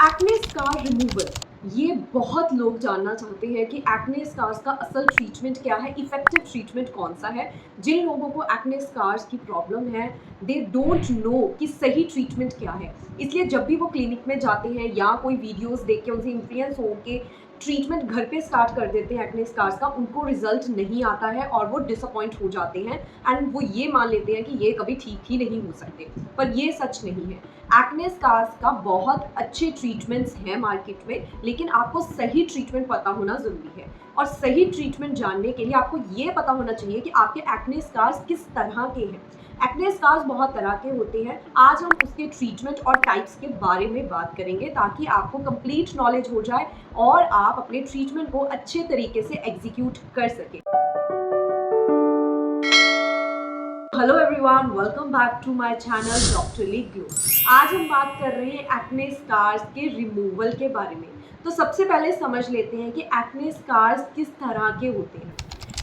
Acne scar removal, ये बहुत लोग जानना चाहते हैं कि एक्ने स्कार्स का असल ट्रीटमेंट क्या है, इफेक्टिव ट्रीटमेंट कौन सा है। जिन लोगों को एक्ने स्कार्स की प्रॉब्लम है, दे डोंट नो कि सही ट्रीटमेंट क्या है। इसलिए जब भी वो क्लिनिक में जाते हैं या कोई वीडियोस देख के उनसे इन्फ्लुएंस हो के ट्रीटमेंट घर पे स्टार्ट कर देते हैं एक्ने स्कार्स का, उनको रिजल्ट नहीं आता है और वो डिसअपॉइंट हो जाते हैं एंड वो ये मान लेते हैं कि ये कभी ठीक ही नहीं हो सकते, पर ये सच नहीं है। एक्ने स्कार्स का बहुत अच्छे ट्रीटमेंट्स हैं मार्केट में, लेकिन आपको सही ट्रीटमेंट पता होना ज़रूरी है। और सही ट्रीटमेंट जानने के लिए आपको ये पता होना चाहिए कि आपके एक्ने स्कार्स किस तरह के हैं। एक्ने स्कार्स बहुत तरह के होते हैं। आज हम उसके ट्रीटमेंट और टाइप्स के बारे में बात करेंगे ताकि आपको कंप्लीट नॉलेज हो जाए और आप अपने ट्रीटमेंट को अच्छे तरीके से एग्जीक्यूट कर सकें। Hello everyone, welcome back to my channel doctor Lee Glow. आज हम बात कर रहे हैं एक्ने स्कार्स के रिमूवल के बारे में। तो सबसे पहले समझ लेते हैं कि एक्ने स्कार्स किस तरह के होते हैं,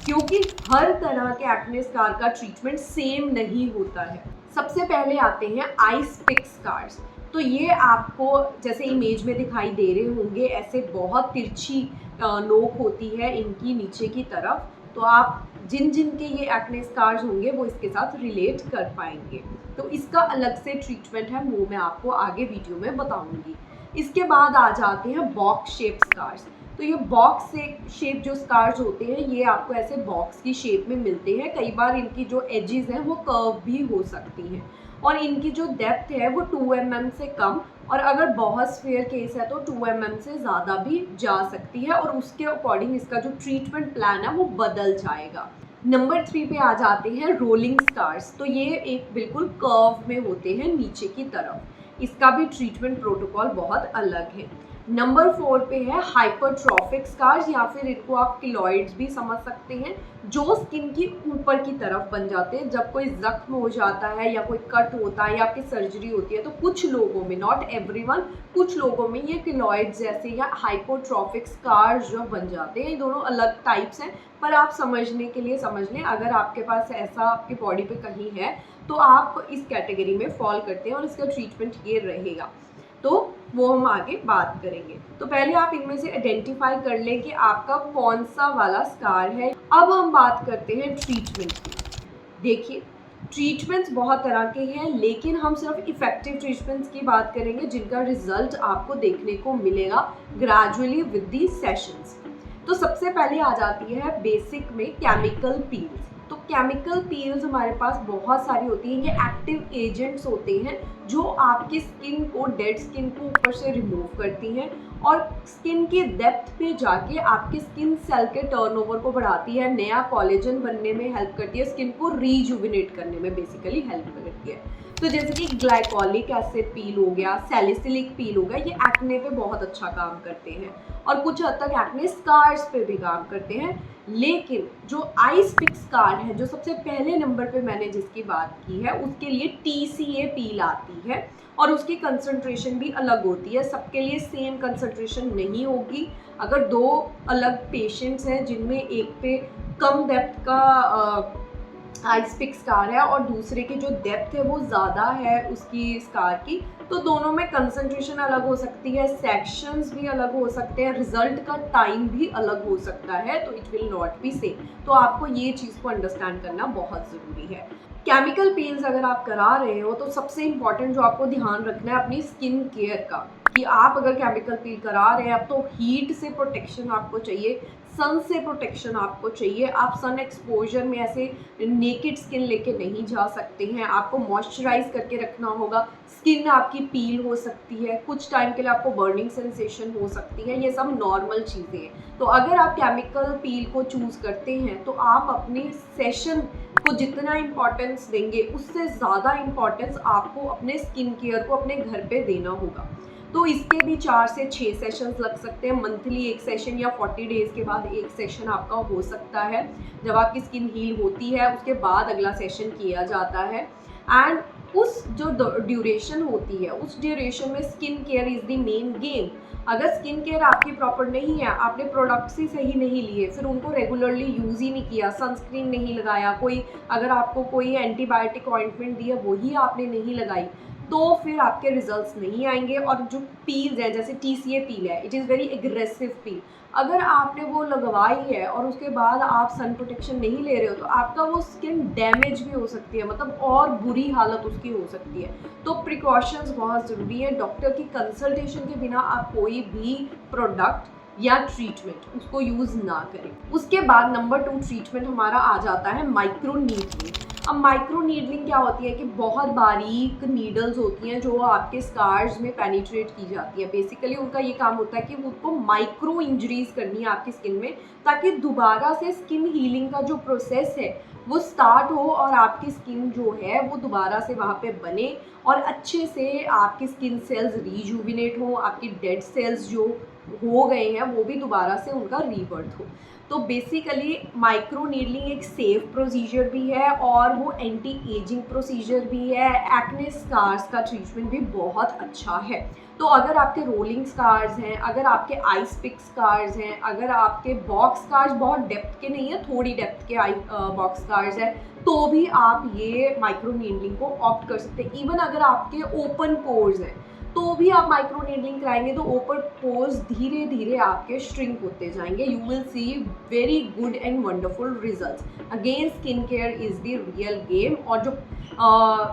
क्योंकि हर तरह के एक्ने स्कार का ट्रीटमेंट सेम नहीं होता है। सबसे पहले आते हैं आइस पिक स्कार्स। तो ये आपको जैसे इमेज में दिखाई दे रहे होंगे, ऐसे बहुत तिरछी नोक होती है इनकी नीचे की तरफ। तो आप जिन जिन के ये एक्ने स्कार्स होंगे वो इसके साथ रिलेट कर पाएंगे। तो इसका अलग से ट्रीटमेंट है, वो मैं आपको आगे वीडियो में बताऊंगी। इसके बाद आ जाते हैं बॉक्स शेप स्कार्स। तो ये बॉक्स शेप जो स्कार्स होते हैं, ये आपको ऐसे बॉक्स की शेप में मिलते हैं। कई बार इनकी जो एजेस हैं वो कर्व भी हो सकती हैं और इनकी जो डेप्थ है वो 2 mm से कम, और अगर बहुत स्फीयर केस है तो 2 mm से ज़्यादा भी जा सकती है, और उसके अकॉर्डिंग इसका जो ट्रीटमेंट प्लान है वो बदल जाएगा। नंबर 3 पे आ जाते हैं रोलिंग स्कार्स। तो ये एक बिल्कुल कर्व में होते हैं नीचे की तरफ। इसका भी ट्रीटमेंट प्रोटोकॉल बहुत अलग है। नंबर 4 पे है हाइपरट्रॉफिक स्कार्स, या फिर इनको आप किलॉइड्स भी समझ सकते हैं, जो स्किन की ऊपर की तरफ बन जाते हैं जब कोई जख्म हो जाता है या कोई कट होता है या आपकी सर्जरी होती है। तो कुछ लोगों में, नॉट एवरीवन, कुछ लोगों में ये किलॉइड्स जैसे या हाइपोट्रॉफिक स्कार्स जो बन जाते हैं। ये दोनों अलग टाइप्स हैं, पर आप समझने के लिए समझ लें, अगर आपके पास ऐसा आपकी बॉडी पे कहीं है तो आप इस कैटेगरी में फॉल करते हैं और इसका ट्रीटमेंट ये रहेगा। तो वो हम आगे बात करेंगे। तो पहले आप इनमें से आइडेंटिफाई कर लें कि आपका कौन सा वाला स्कार है। अब हम बात करते हैं ट्रीटमेंट की। देखिए, ट्रीटमेंट्स बहुत तरह के हैं, लेकिन हम सिर्फ इफेक्टिव ट्रीटमेंट्स की बात करेंगे जिनका रिजल्ट आपको देखने को मिलेगा ग्रेजुअली विद दी सेशंस। तो सबसे पहले आ जाती है बेसिक में केमिकल पील्स। तो केमिकल पील्स हमारे पास बहुत सारी होती हैं। ये एक्टिव एजेंट्स होते हैं जो आपकी स्किन को, डेड स्किन को ऊपर से रिमूव करती हैं और स्किन के डेप्थ पे जाके आपके स्किन सेल के टर्नओवर को बढ़ाती है, नया कोलेजन बनने में हेल्प करती है, स्किन को रीजुविनेट करने में बेसिकली हेल्प करती है। तो जैसे कि ग्लाइकोलिक एसिड पील हो गया, सैलिसिलिक पील हो गया, ये एक्ने पे बहुत अच्छा काम करते हैं और कुछ हद तक एक्ने स्कार्स पे भी काम करते हैं। लेकिन जो आइस पिक स्कार है, जो सबसे पहले नंबर पे मैंने जिसकी बात की है, उसके लिए TCA पील आती है और उसकी कंसंट्रेशन भी अलग होती है। सबके लिए सेम कंसंट्रेशन नहीं होगी। अगर दो अलग पेशेंट्स हैं जिनमें एक पे कम डेप्थ का आइस पिक स्कार है और दूसरे की जो डेप्थ है वो ज़्यादा है उसकी स्कार की, तो दोनों में कंसंट्रेशन अलग हो सकती है, सेक्शंस भी अलग हो सकते हैं, रिजल्ट का टाइम भी अलग हो सकता है। तो it will not be same. तो आपको ये चीज़ को अंडरस्टैंड करना बहुत ज़रूरी है। केमिकल पील्स अगर आप करा रहे हो तो सबसे इम्पॉर्टेंट जो आपको ध्यान रखना है अपनी स्किन केयर का, कि आप अगर केमिकल पील करा रहे हैं, अब तो हीट से प्रोटेक्शन आपको चाहिए, सन से प्रोटेक्शन आपको चाहिए। आप सन एक्सपोजर में ऐसे नेकेड स्किन लेके नहीं जा सकते हैं, आपको मॉइस्चराइज करके रखना होगा। स्किन आपकी पील हो सकती है, कुछ टाइम के लिए आपको बर्निंग सेंसेशन हो सकती है, ये सब नॉर्मल चीज़ें हैं। तो अगर आप केमिकल पील को चूज़ करते हैं तो आप अपने सेशन को जितना इम्पॉर्टेंस देंगे उससे ज़्यादा इम्पॉर्टेंस आपको अपने स्किन केयर को अपने घर पे देना होगा। तो इसके भी 4 से 6 सेशंस लग सकते हैं। मंथली एक सेशन या 40 डेज़ के बाद एक सेशन आपका हो सकता है। जब आपकी स्किन हील होती है उसके बाद अगला सेशन किया जाता है। एंड उस जो ड्यूरेशन होती है, उस ड्यूरेशन में skin care is the main game. अगर स्किन केयर आपकी प्रॉपर नहीं है, आपने प्रोडक्ट्स ही सही नहीं लिए, फिर उनको रेगुलरली यूज़ ही नहीं किया, सनस्क्रीन नहीं लगाया, कोई अगर आपको कोई एंटीबायोटिक ऑइंटमेंट दी है वही आपने नहीं लगाई, तो फिर आपके रिजल्ट्स नहीं आएंगे। और जो पील्स है, जैसे TCA पील है, इट इज़ वेरी एग्रेसिव पील, अगर आपने वो लगवाई है और उसके बाद आप सन प्रोटेक्शन नहीं ले रहे हो तो आपका वो स्किन डैमेज भी हो सकती है, मतलब और बुरी हालत उसकी हो सकती है। तो प्रिकॉशंस बहुत ज़रूरी है। डॉक्टर की कंसल्टेशन के बिना आप कोई भी प्रोडक्ट या ट्रीटमेंट उसको यूज़ ना करें। उसके बाद नंबर 2 ट्रीटमेंट हमारा आ जाता है माइक्रो नीडलिंग। अब माइक्रो नीडलिंग क्या होती है कि बहुत बारीक नीडल्स होती हैं जो आपके स्कार्स में पेनिट्रेट की जाती है। बेसिकली उनका ये काम होता है कि उनको माइक्रो इंजरीज करनी है आपकी स्किन में, ताकि दोबारा से स्किन हीलिंग का जो प्रोसेस है वो स्टार्ट हो और आपकी स्किन जो है वो दोबारा से वहाँ पे बने और अच्छे से आपकी स्किन सेल्स रीजुविनेट हो, आपकी डेड सेल्स जो हो गए हैं वो भी दोबारा से उनका रीबर्थ हो। तो बेसिकली माइक्रो नीडलिंग एक सेफ प्रोसीजर भी है और वो एंटी एजिंग प्रोसीजर भी है। एक्ने स्कार्स का ट्रीटमेंट भी बहुत अच्छा है। तो अगर आपके रोलिंग स्कार्स हैं, अगर आपके आइस पिक स्कार्स हैं, अगर आपके बॉक्स स्कार्स बहुत डेप्थ के नहीं है, थोड़ी डेप्थ के आई बॉक्स स्कार्स हैं, तो भी आप ये माइक्रो नीडलिंग को ऑप्ट कर सकते हैं। इवन अगर आपके ओपन पोर्स हैं तो भी आप माइक्रो नीडलिंग कराएंगे तो ओपन पोर्स धीरे धीरे आपके श्रिंक होते जाएंगे। You will see very good and wonderful results. Again skin care is the real game. और जो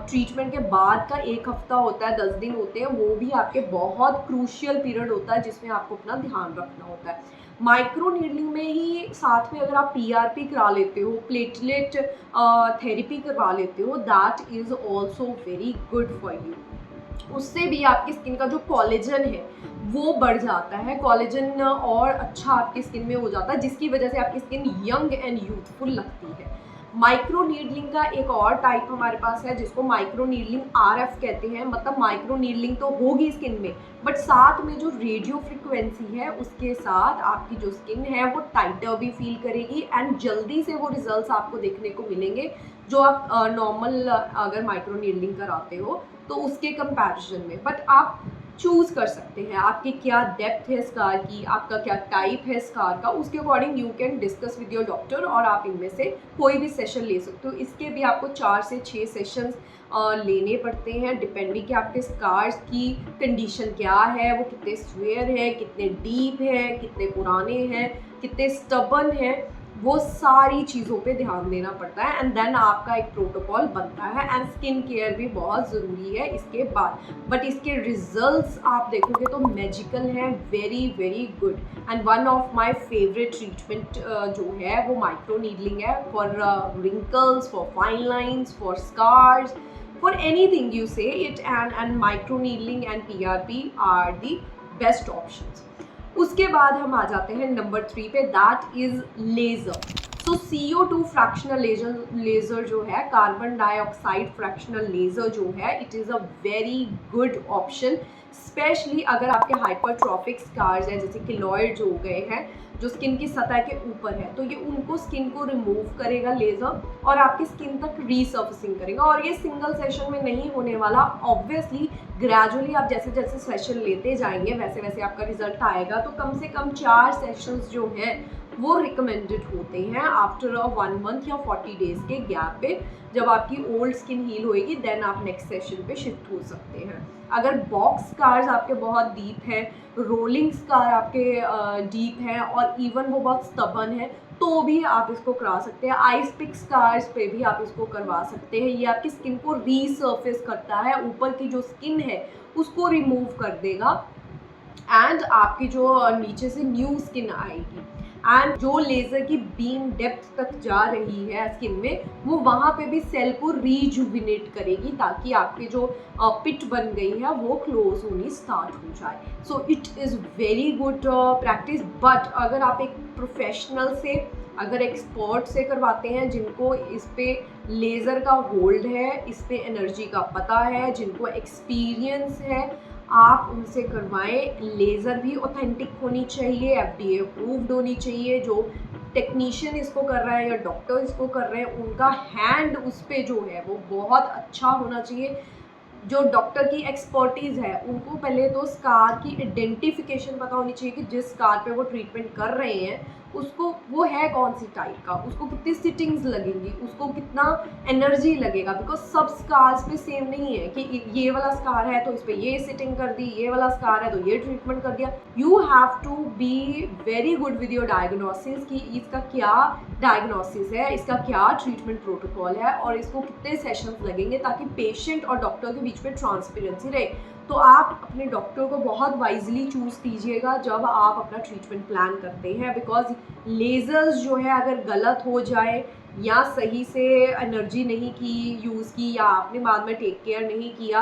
ट्रीटमेंट के बाद का 1 हफ्ता होता है, 10 दिन होते हैं, वो भी आपके बहुत क्रूशियल पीरियड होता है जिसमें आपको अपना ध्यान रखना होता है। माइक्रो नीडलिंग में ही साथ में अगर आप PRP करा लेते हो, प्लेटलेट थेरेपी करवा लेते हो, that is also very good for you. उससे भी आपकी स्किन का जो कोलेजन है वो बढ़ जाता है, कोलेजन और अच्छा आपकी स्किन में हो जाता है, जिसकी वजह से आपकी स्किन यंग एंड यूथफुल लगती है। माइक्रो नीडलिंग का एक और टाइप हमारे पास है जिसको माइक्रो नीडलिंग RF कहते हैं। मतलब माइक्रो नीडलिंग तो होगी स्किन में, बट साथ में जो रेडियो फ्रिक्वेंसी है उसके साथ आपकी जो स्किन है वो टाइटर भी फील करेगी एंड जल्दी से वो रिजल्ट्स आपको देखने को मिलेंगे जो आप नॉर्मल अगर माइक्रो नीडलिंग कराते हो तो उसके कंपैरिजन में। बट आप चूज़ कर सकते हैं आपकी क्या डेप्थ है स्कार की, आपका क्या टाइप है स्कार का, उसके according you can discuss with your doctor और आप इनमें से कोई भी सेशन ले सकते हो। इसके भी आपको 4 से 6 सेशंस लेने पड़ते हैं डिपेंडिंग कि आपके स्कार्स की कंडीशन क्या है, वो कितने स्वेयर है, कितने डीप है, कितने पुराने हैं, कितने स्टबन हैं, वो सारी चीज़ों पे ध्यान देना पड़ता है एंड देन आपका एक प्रोटोकॉल बनता है। एंड स्किन केयर भी बहुत ज़रूरी है इसके बाद। बट इसके रिजल्ट्स आप देखोगे तो मैजिकल हैं, very very good. And one of my favourite treatment जो है वो माइक्रो नीडलिंग है for wrinkles, for fine lines, for scars, for anything you say it. And micro needling and PRP are the best options. उसके बाद हम आ जाते हैं नंबर 3 पे, that is laser. So CO2 fractional laser जो है, कार्बन डाइऑक्साइड फ्रैक्शनल लेज़र जो है, it is a very good option, specially अगर आपके हाइपरट्रॉफिक स्कार्स हैं जैसे किलॉइड्स हो गए हैं जो स्किन की सतह के ऊपर है, तो ये उनको स्किन को रिमूव करेगा लेज़र और आपकी स्किन तक रीसर्फिसिंग करेगा। और ये सिंगल सेशन में नहीं होने वाला, ऑब्वियसली ग्रेजुअली आप जैसे जैसे सेशन लेते जाएंगे वैसे वैसे आपका रिजल्ट आएगा। तो कम से कम 4 सेशंस जो हैं वो रिकमेंडेड होते हैं आफ्टर 1 मंथ या 40 डेज के गैप पे। जब आपकी ओल्ड स्किन हील होएगी देन आप नेक्स्ट सेशन पे शिफ्ट हो सकते हैं। अगर बॉक्स स्कार्स आपके बहुत डीप हैं, रोलिंग स्कार आपके डीप हैं और इवन वो बहुत स्टबन है, तो भी आप इसको करा सकते हैं। आइस पिक स्कार्स पे भी आप इसको करवा सकते हैं। ये आपकी स्किन को रीसर्फेस करता है, ऊपर की जो स्किन है उसको रिमूव कर देगा एंड आपकी जो नीचे से न्यू स्किन आएगी। एंड जो लेज़र की बीम डेप्थ तक जा रही है स्किन में, वो वहाँ पे भी सेल को रीजुविनेट करेगी ताकि आपकी जो पिट बन गई है वो क्लोज होनी स्टार्ट हो जाए। So it is very good practice. But अगर आप एक प्रोफेशनल से, अगर एक्सपर्ट से करवाते हैं जिनको इस पे लेज़र का होल्ड है, इस पे एनर्जी का पता है, जिनको एक्सपीरियंस है, आप उनसे करवाएं। लेज़र भी ऑथेंटिक होनी चाहिए, FDA अप्रूव्ड होनी चाहिए। जो टेक्नीशियन इसको कर रहा है या डॉक्टर इसको कर रहे हैं उनका हैंड उस पर जो है वो बहुत अच्छा होना चाहिए। जो डॉक्टर की एक्सपर्टीज़ है उनको पहले तो स्कार की आइडेंटिफिकेशन पता होनी चाहिए कि जिस स्कार पे वो ट्रीटमेंट कर रहे हैं उसको वो है कौन सी टाइप का, उसको कितनी सिटिंग्स लगेंगी, उसको कितना एनर्जी लगेगा, बिकॉज सब स्कार्स पे सेम नहीं है कि ये वाला स्कार है तो इस पर ये सिटिंग कर दी, ये वाला स्कार है तो ये ट्रीटमेंट कर दिया। You have to be very good with your diagnosis कि इसका क्या डायग्नोसिस है, इसका क्या ट्रीटमेंट प्रोटोकॉल है और इसको कितने सेशंस लगेंगे, ताकि पेशेंट और डॉक्टर के बीच में ट्रांसपेरेंसी रहे। तो आप अपने डॉक्टर को बहुत वाइजली चूज़ कीजिएगा जब आप अपना ट्रीटमेंट प्लान करते हैं, बिकॉज लेज़र्स जो है अगर गलत हो जाए या सही से एनर्जी नहीं की यूज़ की या आपने बाद में टेक केयर नहीं किया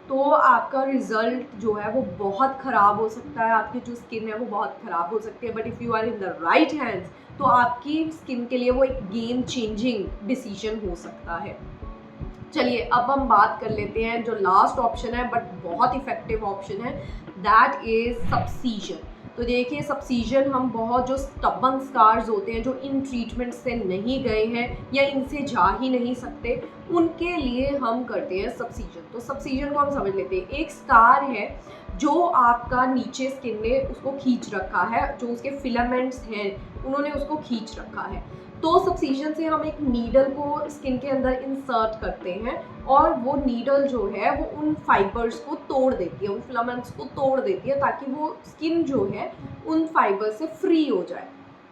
तो आपका रिज़ल्ट जो है वो बहुत ख़राब हो सकता है, आपकी जो स्किन है वो बहुत ख़राब हो सकती है। But if you are in the right hands तो आपकी स्किन के लिए वो एक गेम चेंजिंग डिसीजन हो सकता है। चलिए अब हम बात कर लेते हैं जो लास्ट ऑप्शन है बट बहुत इफ़ेक्टिव ऑप्शन है, दैट इज़ सब्सिजन। तो देखिए सब्सिजन हम बहुत जो स्टबन स्कार्स होते हैं जो इन ट्रीटमेंट से नहीं गए हैं या इनसे जा ही नहीं सकते, उनके लिए हम करते हैं सब्सिजन। तो सब्सिजन को हम समझ लेते हैं, एक स्कार है जो आपका नीचे स्किन ने उसको खींच रखा है, जो उसके फिलामेंट्स हैं उन्होंने उसको खींच रखा है। तो सब्सिजन से हम एक नीडल को स्किन के अंदर इंसर्ट करते हैं और वो नीडल जो है वो उन फाइबर्स को तोड़ देती है, उन फिलामेंट्स को तोड़ देती है ताकि वो स्किन जो है उन फाइबर्स से फ्री हो जाए,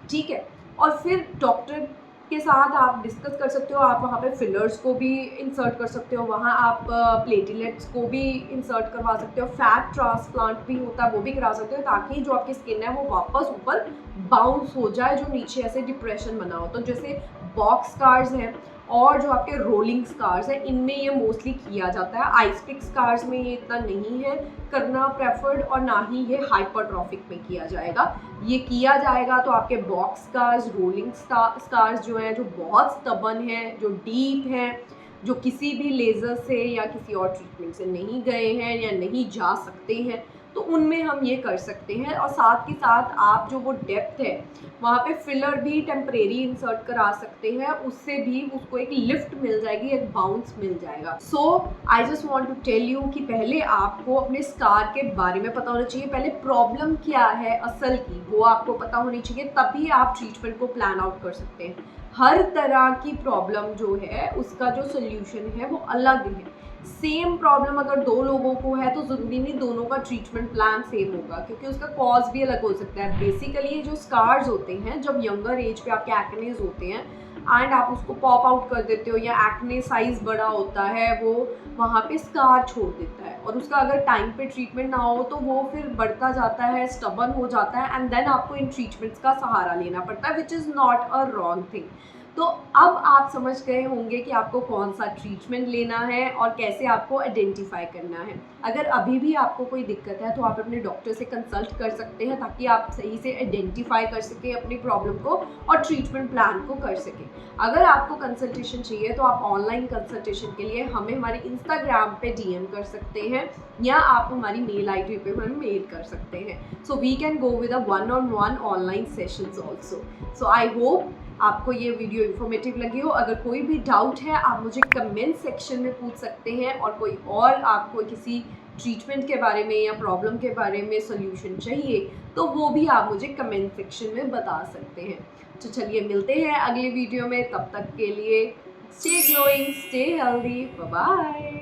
ठीक है। और फिर डॉक्टर के साथ आप डिस्कस कर सकते हो, आप वहाँ पे फिलर्स को भी इंसर्ट कर सकते हो, वहाँ आप प्लेटलेट्स को भी इंसर्ट करवा सकते हो, फैट ट्रांसप्लांट भी होता है वो भी करा सकते हो, ताकि जो आपकी स्किन है वो वापस ऊपर बाउंस हो जाए जो नीचे ऐसे डिप्रेशन बना हो। तो जैसे बॉक्स स्कार्स हैं और जो आपके रोलिंग स्कार्स हैं इनमें ये मोस्टली किया जाता है, आइस पिक स्कार्स में ये इतना नहीं है करना प्रेफर्ड और ना ही ये हाइपरट्रॉफिक में किया जाएगा। ये किया जाएगा तो आपके बॉक्स स्कार्स, रोलिंग स्कार्स जो हैं जो बहुत स्टबन हैं, जो डीप हैं, जो किसी भी लेज़र से या किसी और ट्रीटमेंट से नहीं गए हैं या नहीं जा सकते हैं, तो उनमें हम ये कर सकते हैं। और साथ के साथ आप जो वो डेप्थ है वहाँ पे फिलर भी टेम्परेरी इंसर्ट करा सकते हैं, उससे भी उसको एक लिफ्ट मिल जाएगी, एक बाउंस मिल जाएगा। So I just want to tell you कि पहले आपको अपने स्कार के बारे में पता होना चाहिए, पहले प्रॉब्लम क्या है असल की वो आपको पता होनी चाहिए, तभी आप ट्रीटमेंट को प्लान आउट कर सकते हैं। हर तरह की प्रॉब्लम जो है उसका जो सोल्यूशन है वो अलग है। सेम प्रॉब्लम अगर दो लोगों को है तो ज़रूरी नहीं दोनों का ट्रीटमेंट प्लान सेम होगा, क्योंकि उसका कॉज भी अलग हो सकता है। बेसिकली ये जो स्कार्स होते हैं जब यंगर एज पे आपके एक्नेज होते हैं एंड आप उसको पॉप आउट कर देते हो या एक्ने साइज़ बड़ा होता है वो वहाँ पे स्कार छोड़ देता है और उसका अगर टाइम पे ट्रीटमेंट ना हो तो वो फिर बढ़ता जाता है, स्टबन हो जाता है एंड देन आपको इन ट्रीटमेंट्स का सहारा लेना पड़ता है, which is not a wrong thing. तो अब आप समझ गए होंगे कि आपको कौन सा ट्रीटमेंट लेना है और कैसे आपको आइडेंटिफाई करना है। अगर अभी भी आपको कोई दिक्कत है तो आप अपने डॉक्टर से कंसल्ट कर सकते हैं ताकि आप सही से आइडेंटिफाई कर सकें अपनी प्रॉब्लम को और ट्रीटमेंट प्लान को कर सकें। अगर आपको कंसल्टेशन चाहिए तो आप ऑनलाइन कंसल्टेशन के लिए हमें हमारे इंस्टाग्राम पे डीएम कर सकते हैं या आप हमारी मेल आईडी पे हमें मेल कर सकते हैं। So we can go with a one-on-one online sessions also. So I hope आपको ये वीडियो इन्फॉर्मेटिव लगी हो। अगर कोई भी डाउट है आप मुझे कमेंट सेक्शन में पूछ सकते हैं और कोई और आपको किसी ट्रीटमेंट के बारे में या प्रॉब्लम के बारे में सोल्यूशन चाहिए तो वो भी आप मुझे कमेंट सेक्शन में बता सकते हैं। तो चलिए मिलते हैं अगले वीडियो में, तब तक के लिए stay glowing, stay healthy, bye bye.